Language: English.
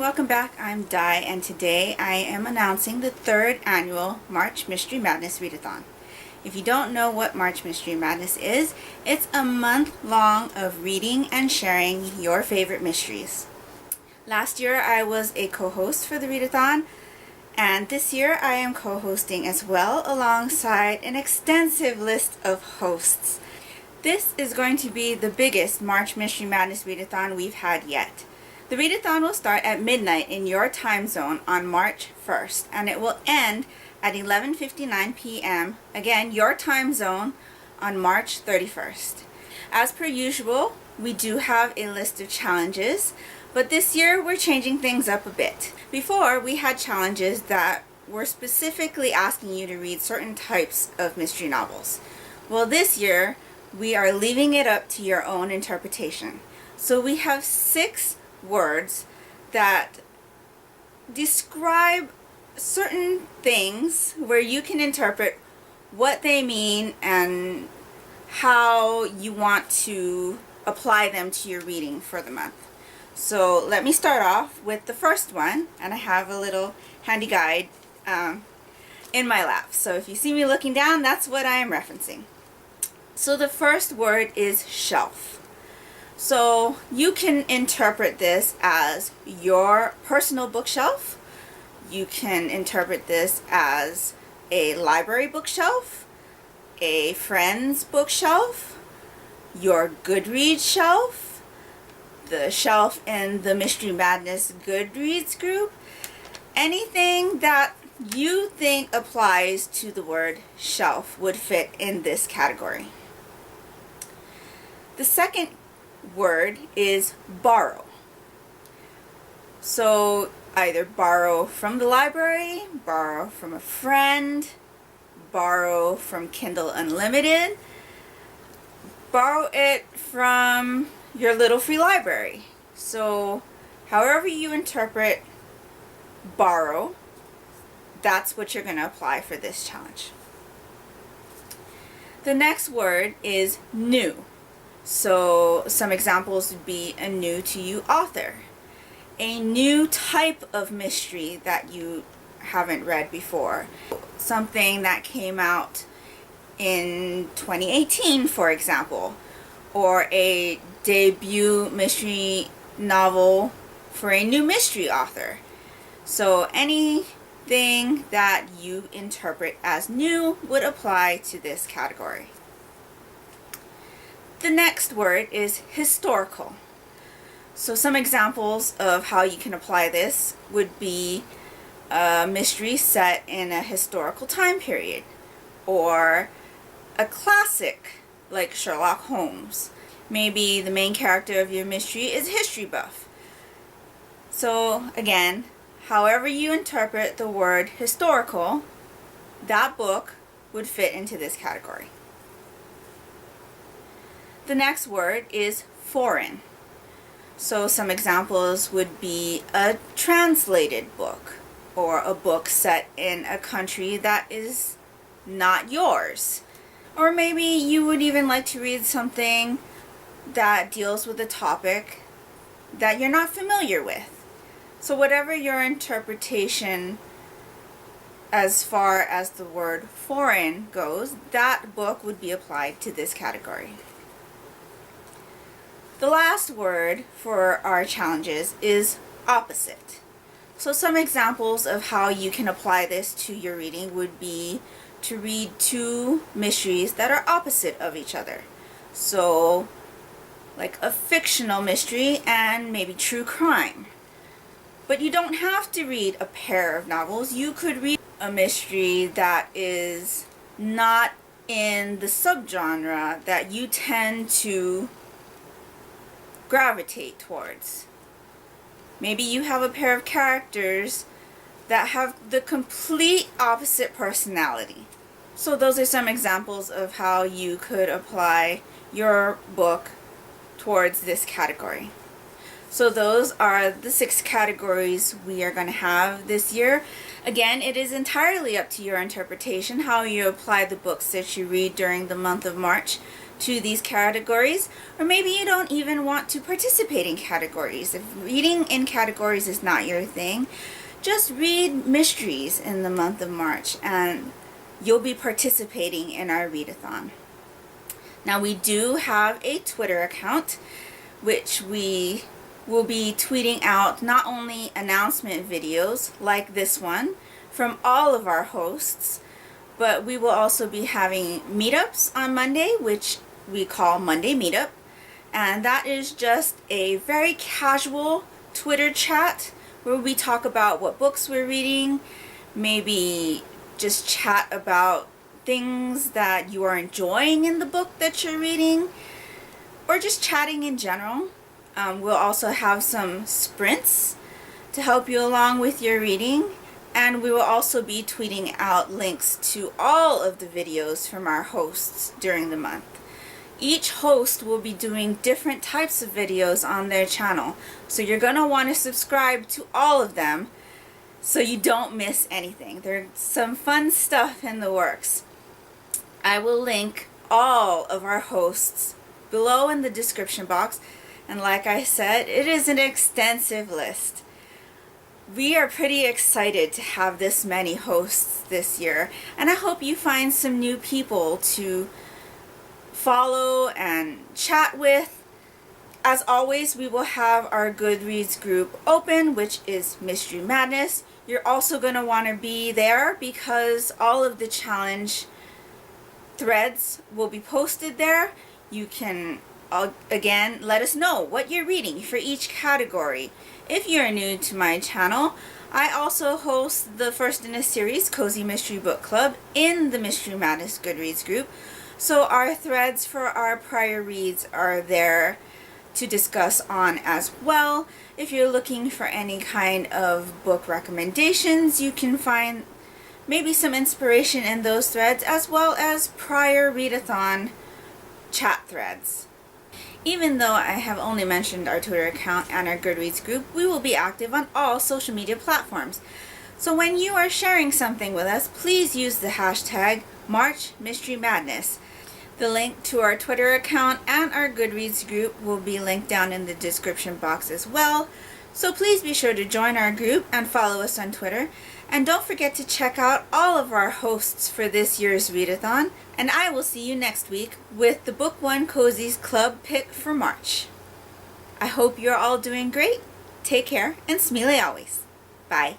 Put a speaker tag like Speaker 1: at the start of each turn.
Speaker 1: welcome back. I'm Di, and today I am announcing the third annual March Mystery Madness Readathon. If you don't know what March Mystery Madness is, it's a month long of reading and sharing your favorite mysteries. Last year I was a co-host for the Readathon, and this year I am co-hosting as well alongside an extensive list of hosts. This is going to be the biggest March Mystery Madness Readathon we've had yet. The readathon will start at midnight in your time zone on March 1st, and it will end at 11:59 p.m., again, your time zone, on March 31st. As per usual, we do have a list of challenges, but this year we're changing things up a bit. Before, we had challenges that were specifically asking you to read certain types of mystery novels. Well, this year, we are leaving it up to your own interpretation. So we have 6 words that describe certain things where you can interpret what they mean and how you want to apply them to your reading for the month. So let me start off with the first one, and I have a little handy guide in my lap. So if you see me looking down, that's what I am referencing. So the first word is shelf. So you can interpret this as your personal bookshelf. You can interpret this as a library bookshelf, a friend's bookshelf, your Goodreads shelf, the shelf in the Mystery Madness Goodreads group. Anything that you think applies to the word shelf would fit in this category. The second word is borrow. So either borrow from the library, borrow from a friend, borrow from Kindle Unlimited, borrow it from your little free library. So however you interpret borrow, that's what you're going to apply for this challenge. The next word is new. So some examples would be a new to you author, a new type of mystery that you haven't read before, something that came out in 2018, for example, or a debut mystery novel for a new mystery author. So anything that you interpret as new would apply to this category. The next word is historical. So some examples of how you can apply this would be a mystery set in a historical time period, or a classic like Sherlock Holmes. Maybe the main character of your mystery is a history buff. So again, however you interpret the word historical, that book would fit into this category. The next word is foreign. So some examples would be a translated book, or a book set in a country that is not yours. Or maybe you would even like to read something that deals with a topic that you're not familiar with. So whatever your interpretation as far as the word foreign goes, that book would be applied to this category. The last word for our challenges is opposite. So some examples of how you can apply this to your reading would be to read 2 mysteries that are opposite of each other. So like a fictional mystery and maybe true crime. But you don't have to read a pair of novels. You could read a mystery that is not in the subgenre that you tend to gravitate towards. Maybe you have a pair of characters that have the complete opposite personality. So those are some examples of how you could apply your book towards this category. So those are the 6 categories we are going to have this year. Again, it is entirely up to your interpretation how you apply the books that you read during the month of March to these categories, or maybe you don't even want to participate in categories. If reading in categories is not your thing, just read mysteries in the month of March and you'll be participating in our readathon. Now, we do have a Twitter account which we will be tweeting out not only announcement videos like this one from all of our hosts, but we will also be having meetups on Monday, which we call Monday Meetup. And that is just a very casual Twitter chat where we talk about what books we're reading, maybe just chat about things that you are enjoying in the book that you're reading, or just chatting in general. We'll also have some sprints to help you along with your reading, and we will also be tweeting out links to all of the videos from our hosts during the month. Each host will be doing different types of videos on their channel, so you're going to want to subscribe to all of them so you don't miss anything. There's some fun stuff in the works. I will link all of our hosts below in the description box, and like I said, it is an extensive list. We are pretty excited to have this many hosts this year, and I hope you find some new people to follow and chat with. As always, we will have our Goodreads group open, which is Mystery Madness. You're also going to want to be there because all of the challenge threads will be posted there. You can again let us know what you're reading for each category. If you're new to my channel, I also host the first in a series Cozy Mystery Book Club in the Mystery Madness Goodreads group, so our threads for our prior reads are there to discuss on as well. If you're looking for any kind of book recommendations, you can find maybe some inspiration in those threads, as well as prior readathon chat threads. Even though I have only mentioned our Twitter account and our Goodreads group, we will be active on all social media platforms. So when you are sharing something with us, please use the hashtag #MarchMysteryMadness. The link to our Twitter account and our Goodreads group will be linked down in the description box as well. So please be sure to join our group and follow us on Twitter. And don't forget to check out all of our hosts for this year's readathon. And I will see you next week with the Book One Cozies Club pick for March. I hope you're all doing great. Take care and smile always. Bye.